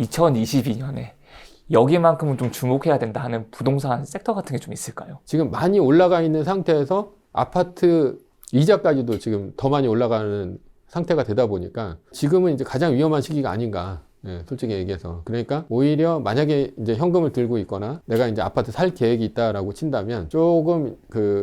2022년에 여기만큼은 좀 주목해야 된다 하는 부동산 섹터 같은 게 좀 있을까요? 지금 많이 올라가 있는 상태에서 아파트 이자까지도 지금 더 많이 올라가는 상태가 되다 보니까 지금은 이제 가장 위험한 시기가 아닌가. 예, 솔직히 얘기해서. 그러니까 오히려 만약에 이제 현금을 들고 있거나 내가 이제 아파트 살 계획이 있다라고 친다면 조금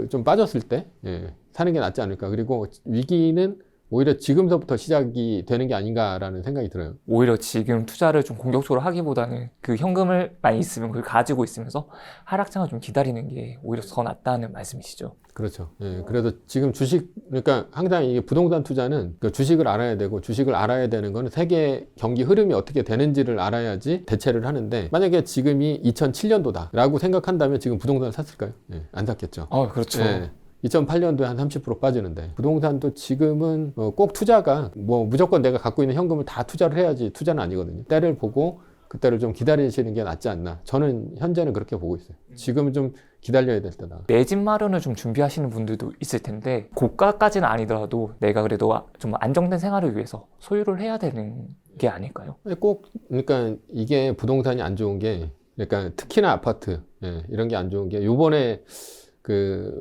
좀 빠졌을 때, 예, 사는 게 낫지 않을까. 그리고 위기는 오히려 지금서부터 시작이 되는 게 아닌가라는 생각이 들어요. 오히려 지금 투자를 좀 공격적으로 하기보다는 그 현금을 많이 있으면 그걸 가지고 있으면서 하락장을 좀 기다리는 게 오히려 더 낫다는 말씀이시죠? 그렇죠. 예, 그래서 지금 주식, 그러니까 항상 이게 부동산 투자는 그 주식을 알아야 되고, 주식을 알아야 되는 거는 세계 경기 흐름이 어떻게 되는지를 알아야지 대체를 하는데, 만약에 지금이 2007년도다라고 생각한다면 지금 부동산을 샀을까요? 예, 안 샀겠죠. 그렇죠. 예. 2008년도에 한 30% 빠지는데 부동산도 지금은 꼭 투자가 뭐 무조건 내가 갖고 있는 현금을 다 투자를 해야지 투자는 아니거든요. 때를 보고 그때를 좀 기다리시는 게 낫지 않나. 저는 현재는 그렇게 보고 있어요. 지금은 좀 기다려야 될 때다. 내 집 마련을 좀 준비하시는 분들도 있을 텐데 고가까지는 아니더라도 내가 그래도 좀 안정된 생활을 위해서 소유를 해야 되는 게 아닐까요? 그러니까 이게 부동산이 안 좋은 게, 그러니까 특히나 아파트, 예, 이런 게 안 좋은 게, 요번에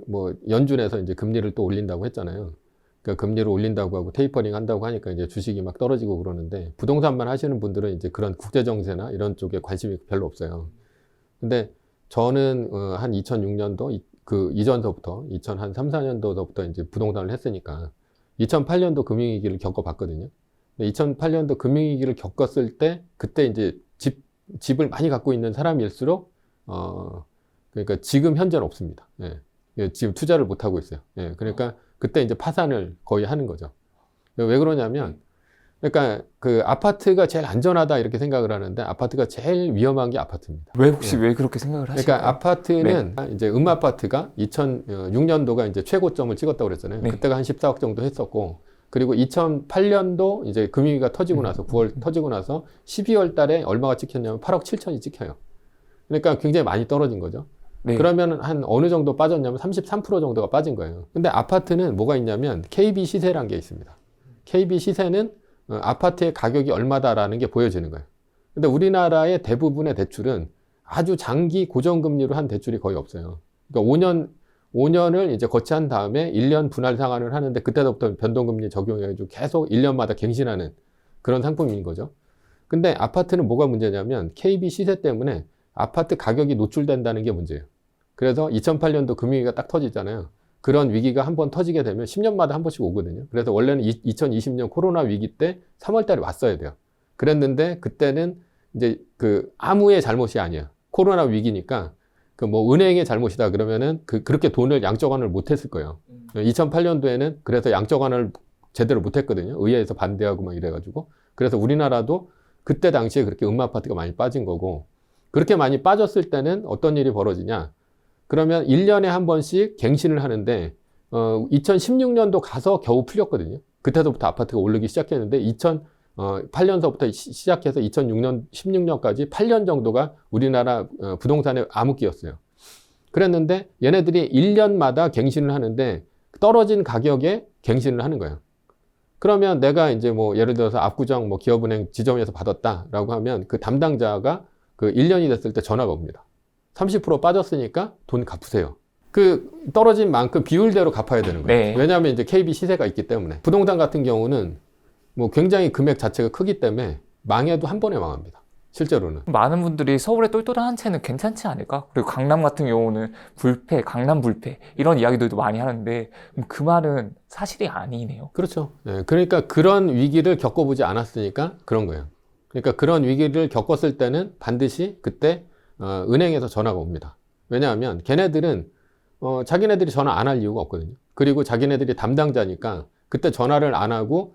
뭐 연준에서 이제 금리를 또 올린다고 했잖아요. 그러니까 금리를 올린다고 하고 테이퍼링 한다고 하니까 이제 주식이 막 떨어지고 그러는데, 부동산만 하시는 분들은 이제 그런 국제 정세나 이런 쪽에 관심이 별로 없어요. 근데 저는 한 2006년도 그 이전서부터 2003, 4년도서부터 이제 부동산을 했으니까 2008년도 금융위기를 겪어봤거든요. 근데 2008년도 금융위기를 겪었을 때 그때 이제 집을 많이 갖고 있는 사람일수록 그러니까 지금 현재는 없습니다. 예. 예, 지금 투자를 못 하고 있어요. 예, 그러니까 그때 이제 파산을 거의 하는 거죠. 왜 그러냐면, 그러니까 그 아파트가 제일 안전하다 이렇게 생각을 하는데 아파트가 제일 위험한 게 아파트입니다. 왜 혹시 예. 왜 그렇게 생각을 하실까요? 그러니까 아파트는 이제 아파트가 2006년도가 이제 최고점을 찍었다고 그랬잖아요. 네. 그때가 한 14억 정도 했었고, 그리고 2008년도 이제 금융위기가 터지고 나서 9월 터지고 나서 12월 달에 얼마가 찍혔냐면 8억 7천이 찍혀요. 그러니까 굉장히 많이 떨어진 거죠. 네. 그러면 한 어느 정도 빠졌냐면 33% 정도가 빠진 거예요. 근데 아파트는 뭐가 있냐면 KB 시세라는 게 있습니다. KB 시세는 아파트의 가격이 얼마다라는 게 보여지는 거예요. 근데 우리나라의 대부분의 대출은 아주 장기 고정금리로 한 대출이 거의 없어요. 그러니까 5년을 이제 거치한 다음에 1년 분할 상환을 하는데 그때부터 변동금리 적용해가지고 계속 1년마다 갱신하는 그런 상품인 거죠. 근데 아파트는 뭐가 문제냐면 KB 시세 때문에 아파트 가격이 노출된다는 게 문제예요. 그래서 2008년도 금융위기가 딱 터지잖아요. 그런 위기가 한번 터지게 되면 10년마다 한 번씩 오거든요. 그래서 원래는 2020년 코로나 위기 때 3월 달에 왔어야 돼요. 그랬는데 그때는 이제 아무의 잘못이 아니에요. 코로나 위기니까 뭐 은행의 잘못이다 그러면은 그렇게 돈을 양적완을 못 했을 거예요. 2008년도에는 그래서 양적완을 제대로 못 했거든요. 의회에서 반대하고 막 이래가지고. 그래서 우리나라도 그때 당시에 그렇게 아파트가 많이 빠진 거고, 그렇게 많이 빠졌을 때는 어떤 일이 벌어지냐. 그러면 1년에 한 번씩 갱신을 하는데 2016년도 가서 겨우 풀렸거든요. 그때서부터 아파트가 오르기 시작했는데 2008년서부터 시작해서 2006년, 16년까지 8년 정도가 우리나라 부동산의 암흑기였어요. 그랬는데 얘네들이 1년마다 갱신을 하는데 떨어진 가격에 갱신을 하는 거예요. 그러면 내가 이제 뭐 예를 들어서 압구정 뭐 기업은행 지점에서 받았다라고 하면 그 담당자가 1년이 됐을 때 전화가 옵니다. 30% 빠졌으니까 돈 갚으세요. 떨어진 만큼 비율대로 갚아야 되는 거예요. 네. 왜냐하면 이제 KB 시세가 있기 때문에. 부동산 같은 경우는 뭐 굉장히 금액 자체가 크기 때문에 망해도 한 번에 망합니다. 실제로는. 많은 분들이 서울의 똘똘한 한 채는 괜찮지 않을까? 그리고 강남 같은 경우는 불패, 강남 불패 이런 이야기들도 많이 하는데 그 말은 사실이 아니네요. 그렇죠. 네, 그러니까 그런 위기를 겪어보지 않았으니까 그런 거예요. 그러니까 그런 위기를 겪었을 때는 반드시 그때 은행에서 전화가 옵니다. 왜냐하면 걔네들은 자기네들이 전화 안 할 이유가 없거든요. 그리고 자기네들이 담당자니까 그때 전화를 안 하고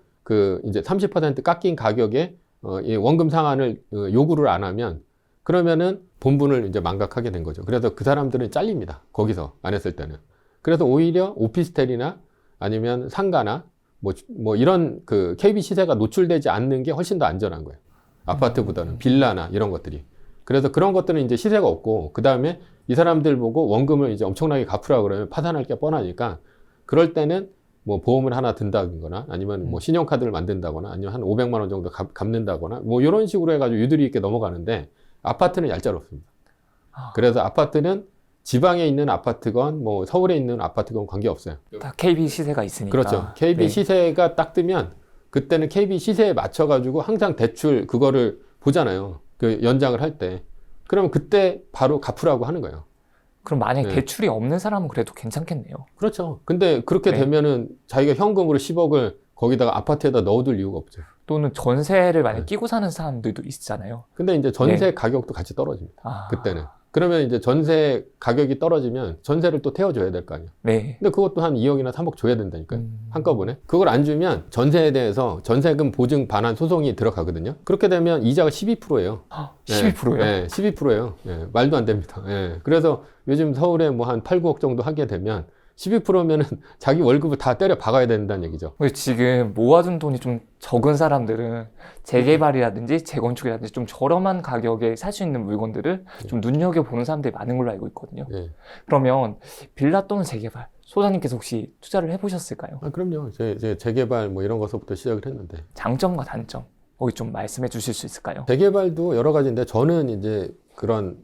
이제 30% 깎인 가격에 이 원금 상환을 요구를 안 하면 그러면은 본분을 이제 망각하게 된 거죠. 그래서 그 사람들은 잘립니다. 거기서 안 했을 때는. 그래서 오히려 오피스텔이나 아니면 상가나 뭐 이런 KB 시세가 노출되지 않는 게 훨씬 더 안전한 거예요. 아파트보다는 빌라나 이런 것들이. 그래서 그런 것들은 이제 시세가 없고, 그 다음에 이 사람들 보고 원금을 이제 엄청나게 갚으라 그러면 파산할 게 뻔하니까, 그럴 때는 뭐 보험을 하나 든다거나 아니면 뭐 신용카드를 만든다거나 아니면 한 500만 원 정도 갚는다거나 뭐 이런 식으로 해가지고 유들이 있게 넘어가는데 아파트는 얄짤없습니다. 그래서 아파트는 지방에 있는 아파트건 뭐 서울에 있는 아파트건 관계없어요. 다 KB 시세가 있으니까. 그렇죠. KB 네. 시세가 딱 뜨면 그때는 KB 시세에 맞춰가지고 항상 대출 그거를 보잖아요. 그 연장을 할 때. 그러면 그때 바로 갚으라고 하는 거예요. 그럼 만약에 네. 대출이 없는 사람은 그래도 괜찮겠네요. 그렇죠. 근데 그렇게 네. 되면은 자기가 현금으로 10억을 거기다가 아파트에다 넣어둘 이유가 없죠. 또는 전세를 만약에 네. 끼고 사는 사람들도 있잖아요. 근데 이제 전세 네. 가격도 같이 떨어집니다. 아, 그때는. 그러면 이제 전세 가격이 떨어지면 전세를 또 태워줘야 될 거 아니에요. 네. 근데 그것도 한 2억이나 3억 줘야 된다니까요. 음. 한꺼번에. 그걸 안 주면 전세에 대해서 전세금 보증 반환 소송이 들어가거든요. 그렇게 되면 이자가 12%예요. 12%요? 네, 12%예요. 네, 말도 안 됩니다. 네, 그래서 요즘 서울에 뭐 한 8, 9억 정도 하게 되면 12%면은 자기 월급을 다 때려 박아야 된다는 얘기죠. 지금 모아둔 돈이 좀 적은 사람들은 재개발이라든지 재건축이라든지 좀 저렴한 가격에 살 수 있는 물건들을 좀 눈여겨보는 사람들이 많은 걸로 알고 있거든요. 네. 그러면 빌라 또는 재개발, 소장님께서 혹시 투자를 해보셨을까요? 아, 그럼요. 제 재개발 뭐 이런 것부터 시작을 했는데. 장점과 단점, 거기 좀 말씀해 주실 수 있을까요? 재개발도 여러 가지인데 저는 이제 그런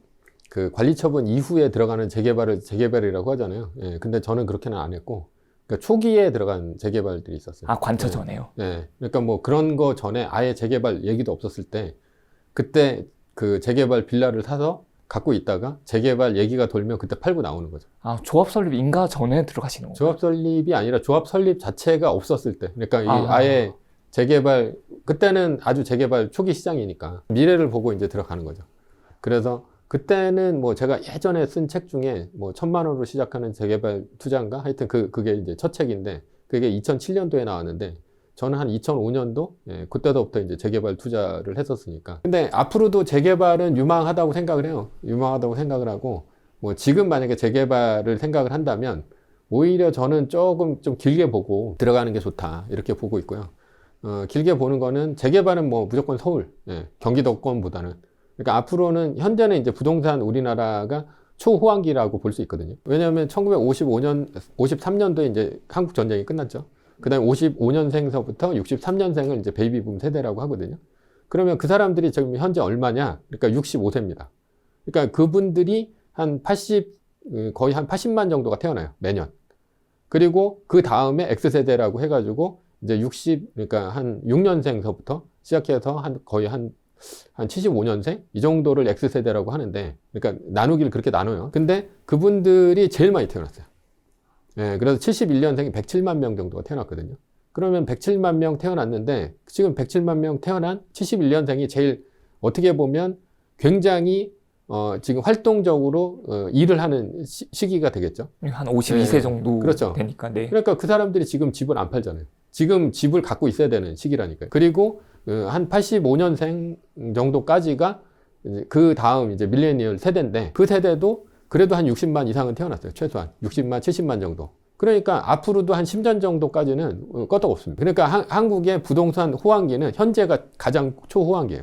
그 관리처분 이후에 들어가는 재개발을 재개발이라고 하잖아요. 예, 근데 저는 그렇게는 안 했고, 그러니까 초기에 들어간 재개발들이 있었어요. 아, 관처 네. 전에요? 네. 그러니까 뭐 그런 거 전에 아예 재개발 얘기도 없었을 때, 그때 그 재개발 빌라를 사서 갖고 있다가 재개발 얘기가 돌면 그때 팔고 나오는 거죠. 아, 조합 설립 인가 전에 들어가시는 건가요? 조합 설립이 아니라 조합 설립 자체가 없었을 때, 그러니까 아. 아예 재개발, 그때는 아주 재개발 초기 시장이니까 미래를 보고 이제 들어가는 거죠. 그래서 그때는 뭐 제가 예전에 쓴 책 중에 뭐 1,000만 원으로 시작하는 재개발 투자인가? 하여튼 그게 이제 첫 책인데 그게 2007년도에 나왔는데 저는 한 2005년도 그때부터 이제 재개발 투자를 했었으니까. 근데 앞으로도 재개발은 유망하다고 생각을 해요. 유망하다고 생각을 하고 뭐 지금 만약에 재개발을 생각을 한다면 오히려 저는 조금 좀 길게 보고 들어가는 게 좋다 이렇게 보고 있고요. 길게 보는 거는 재개발은 뭐 무조건 서울, 경기도권보다는. 그러니까 앞으로는 현재는 이제 부동산 우리나라가 초호황기라고 볼 수 있거든요. 왜냐하면 53년도에 이제 한국 전쟁이 끝났죠. 그다음에 55년생서부터 63년생을 이제 베이비붐 세대라고 하거든요. 그러면 그 사람들이 지금 현재 얼마냐? 그러니까 65세입니다. 그러니까 그분들이 거의 한 80만 정도가 태어나요. 매년. 그리고 그 다음에 X세대라고 해가지고 이제 그러니까 한 6년생서부터 시작해서 거의 한 75년생? 이 정도를 X세대라고 하는데, 그러니까 나누기를 그렇게 나눠요. 근데 그분들이 제일 많이 태어났어요. 예, 그래서 71년생이 107만 명 정도가 태어났거든요. 그러면 107만 명 태어났는데, 지금 107만 명 태어난 71년생이 제일 어떻게 보면 굉장히 지금 활동적으로 일을 하는 시기가 되겠죠. 한 52세 네. 정도 그렇죠. 되니까. 네. 그러니까 그 사람들이 지금 집을 안 팔잖아요. 지금 집을 갖고 있어야 되는 시기라니까요. 그리고 한 85년생 정도까지가 그 다음 이제 밀레니얼 세대인데 그 세대도 그래도 한 60만 이상은 태어났어요. 최소한 60만, 70만 정도. 그러니까 앞으로도 한 10년 정도까지는 끄떡 없습니다. 그러니까 한국의 부동산 호황기는 현재가 가장 초호황기예요.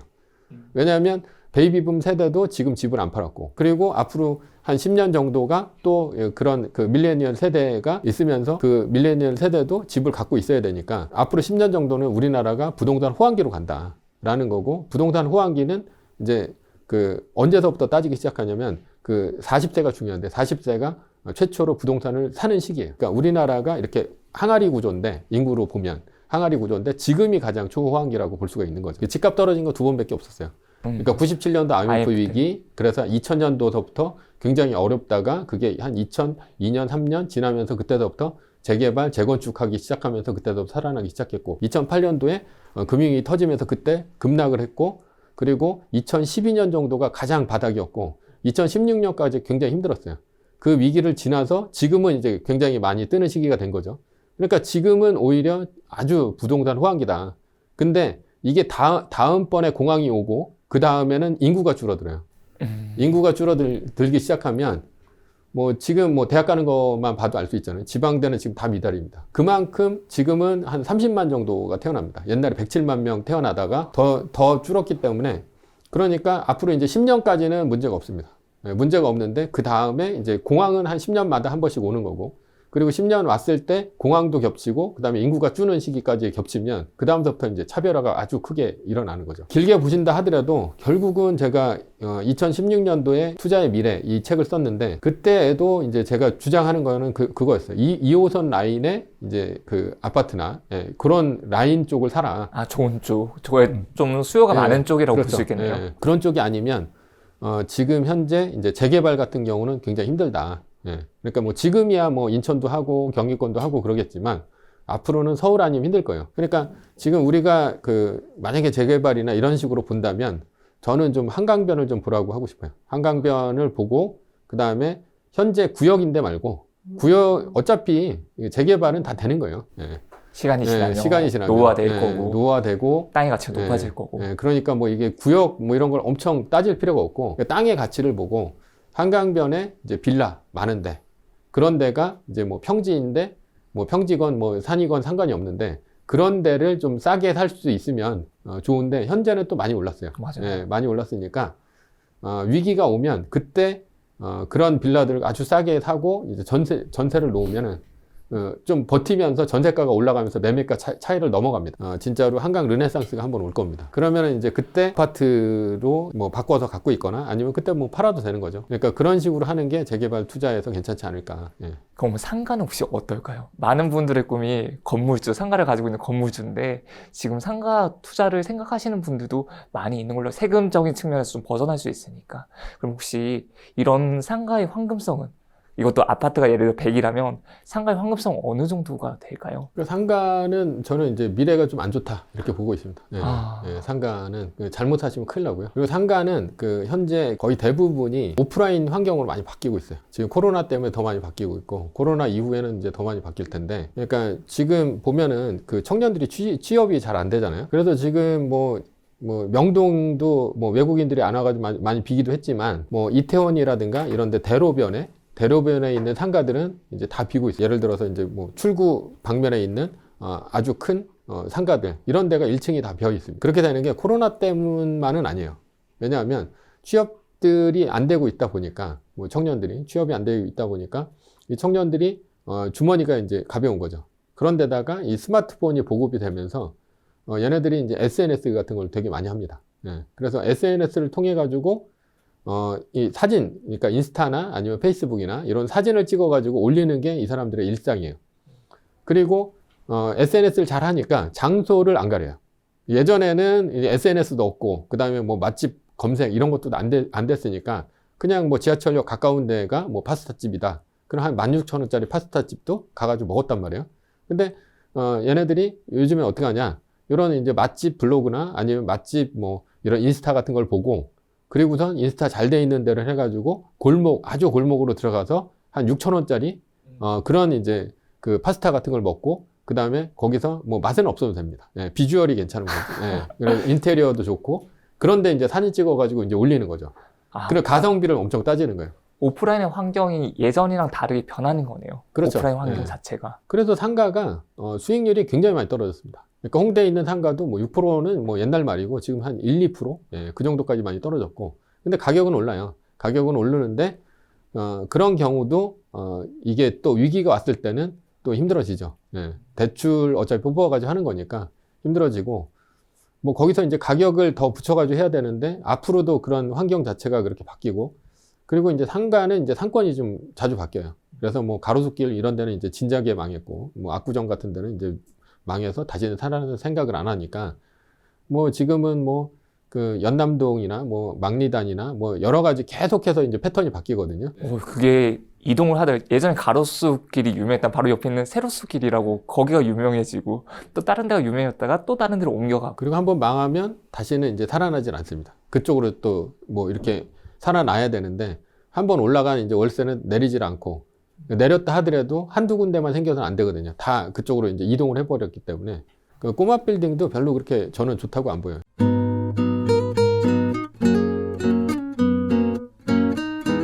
왜냐하면 베이비붐 세대도 지금 집을 안 팔았고, 그리고 앞으로 한 10년 정도가 또 그런 그 밀레니얼 세대가 있으면서 그 밀레니얼 세대도 집을 갖고 있어야 되니까 앞으로 10년 정도는 우리나라가 부동산 호황기로 간다라는 거고, 부동산 호황기는 이제 그 언제서부터 따지기 시작하냐면 그 40세가 중요한데 40세가 최초로 부동산을 사는 시기예요. 그러니까 우리나라가 이렇게 항아리 구조인데, 인구로 보면 항아리 구조인데 지금이 가장 초호황기라고 볼 수가 있는 거죠. 집값 떨어진 거 2번밖에 없었어요. 그러니까 97년도 IMF 위기, 그래서 2000년도서부터 굉장히 어렵다가 그게 한 2002년, 3년 지나면서 그때서부터 재개발, 재건축하기 시작하면서 그때부터 살아나기 시작했고, 2008년도에 금융위기 터지면서 그때 급락을 했고, 그리고 2012년 정도가 가장 바닥이었고 2016년까지 굉장히 힘들었어요. 그 위기를 지나서 지금은 이제 굉장히 많이 뜨는 시기가 된 거죠. 그러니까 지금은 오히려 아주 부동산 호황기다. 근데 이게 다음번에 공황이 오고 그 다음에는 인구가 줄어들어요. 인구가 줄어들기 시작하면 뭐 지금 뭐 대학 가는 것만 봐도 알 수 있잖아요. 지방대는 지금 다 미달입니다. 그만큼 지금은 한 30만 정도가 태어납니다. 옛날에 107만 명 태어나다가 더 줄었기 때문에, 그러니까 앞으로 이제 10년까지는 문제가 없습니다. 문제가 없는데 그 다음에 이제 공황은 한 10년마다 한 번씩 오는 거고, 그리고 10년 왔을 때 공황도 겹치고 그다음에 인구가 줄는 시기까지 겹치면 그다음부터 이제 차별화가 아주 크게 일어나는 거죠. 길게 보신다 하더라도 결국은 제가 2016년도에 투자의 미래 이 책을 썼는데 그때에도 이제 제가 주장하는 거는 그거였어요. 2호선 라인에 이제 그 아파트나 그런 라인 쪽을 사라. 아, 좋은 쪽. 저거에 좀 수요가 많은 쪽이라고 볼 수 있겠네요. 그런 쪽이 아니면 지금 현재 이제 재개발 같은 경우는 굉장히 힘들다. 그러니까 뭐 지금이야 뭐 인천도 하고 경기권도 하고 그러겠지만 앞으로는 서울 아니면 힘들 거예요. 그러니까 지금 우리가 만약에 재개발이나 이런 식으로 본다면 저는 좀 한강변을 좀 보라고 하고 싶어요. 한강변을 보고 그 다음에 현재 구역인데 말고 구역 어차피 재개발은 다 되는 거예요. 시간이 지나면 노화될 거고 노화되고 땅의 가치가 높아질 거고. 그러니까 뭐 이게 구역 뭐 이런 걸 엄청 따질 필요가 없고 땅의 가치를 보고 한강변에 이제 빌라 많은데 그런 데가 이제 뭐 평지인데 뭐 평지건 뭐 산이건 상관이 없는데 그런 데를 좀 싸게 살 수 있으면 좋은데 현재는 또 많이 올랐어요. 맞아요. 많이 올랐으니까 위기가 오면 그때 그런 빌라들을 아주 싸게 사고 이제 전세를 놓으면은 좀 버티면서 전세가가 올라가면서 매매가 차이를 넘어갑니다. 진짜로 한강 르네상스가 한번 올 겁니다. 그러면은 이제 그때 아파트로 뭐 바꿔서 갖고 있거나 아니면 그때 뭐 팔아도 되는 거죠. 그러니까 그런 식으로 하는 게 재개발 투자에서 괜찮지 않을까. 그럼 상가는 혹시 어떨까요? 많은 분들의 꿈이 건물주, 상가를 가지고 있는 건물주인데 지금 상가 투자를 생각하시는 분들도 많이 있는 걸로 세금적인 측면에서 좀 벗어날 수 있으니까. 그럼 혹시 이런 상가의 황금성은 이것도 아파트가 예를 들어 100이라면 상가의 황금성 어느 정도가 될까요? 상가는 저는 이제 미래가 좀 안 좋다 이렇게 보고 있습니다. 상가는 잘못 사시면 큰일 나고요. 그리고 상가는 현재 거의 대부분이 오프라인 환경으로 많이 바뀌고 있어요. 지금 코로나 때문에 더 많이 바뀌고 있고 코로나 이후에는 이제 더 많이 바뀔 텐데 그러니까 지금 보면은 청년들이 취업이 잘 안 되잖아요. 그래서 지금 뭐 명동도 뭐 외국인들이 안 와가지고 많이 비기도 했지만 뭐 이태원이라든가 이런데 대로변에 있는 상가들은 이제 다 비고 있어요. 예를 들어서 이제 뭐 출구 방면에 있는 아주 큰 상가들 이런 데가 1층이 다 비어 있습니다. 그렇게 되는 게 코로나 때문만은 아니에요. 왜냐하면 취업들이 안 되고 있다 보니까 뭐 청년들이 취업이 안 되고 있다 보니까 이 청년들이 주머니가 이제 가벼운 거죠. 그런데다가 이 스마트폰이 보급이 되면서 얘네들이 이제 SNS 같은 걸 되게 많이 합니다. 그래서 SNS를 통해 가지고 이 사진, 그러니까 인스타나 아니면 페이스북이나 이런 사진을 찍어가지고 올리는 게 이 사람들의 일상이에요. 그리고 SNS를 잘 하니까 장소를 안 가려요. 예전에는 이제 SNS도 없고, 그 다음에 뭐 맛집 검색 이런 것도 안 됐으니까 그냥 뭐 지하철역 가까운 데가 뭐 파스타집이다. 그럼 한 16,000원짜리 파스타집도 가가지고 먹었단 말이에요. 근데 얘네들이 요즘에 어떻게 하냐? 이런 이제 맛집 블로그나 아니면 맛집 뭐 이런 인스타 같은 걸 보고 그리고선 인스타 잘 돼 있는 데를 해가지고 아주 골목으로 들어가서 한 6,000원짜리 그런 이제 파스타 같은 걸 먹고 그 다음에 거기서 뭐 맛은 없어도 됩니다. 비주얼이 괜찮은 거죠. 인테리어도 좋고 그런데 이제 사진 찍어가지고 이제 올리는 거죠. 그리고 가성비를 엄청 따지는 거예요. 오프라인의 환경이 예전이랑 다르게 변하는 거네요. 그렇죠. 오프라인 환경 자체가. 그래서 상가가 수익률이 굉장히 많이 떨어졌습니다. 그러니까 홍대에 있는 상가도 뭐 6%는 뭐 옛날 말이고 지금 한 1, 2% 그 정도까지 많이 떨어졌고 근데 가격은 올라요. 가격은 오르는데 그런 경우도 이게 또 위기가 왔을 때는 또 힘들어지죠. 대출 어차피 뽑아가지고 하는 거니까 힘들어지고 뭐 거기서 이제 가격을 더 붙여가지고 해야 되는데 앞으로도 그런 환경 자체가 그렇게 바뀌고 그리고 이제 상가는 이제 상권이 좀 자주 바뀌어요. 그래서 뭐 가로수길 이런 데는 이제 진작에 망했고 뭐 압구정 같은 데는 이제 망해서 다시는 살아날 생각을 안 하니까 뭐 지금은 뭐 연남동이나 뭐 망리단이나 뭐 여러 가지 계속해서 이제 패턴이 바뀌거든요. 그게 이동을 하다 예전에 가로수길이 유명했다 바로 옆에 있는 세로수길이라고 거기가 유명해지고 또 다른 데가 유명했다가 또 다른 데로 옮겨가고 그리고 한번 망하면 다시는 이제 살아나질 않습니다. 그쪽으로 또 뭐 이렇게 살아나야 되는데 한번 올라간 이제 월세는 내리질 않고 내렸다 하더라도 한두 군데만 생겨서는 안 되거든요. 다 그쪽으로 이제 이동을 해버렸기 때문에 꼬마 빌딩도 별로 그렇게 저는 좋다고 안 보여요.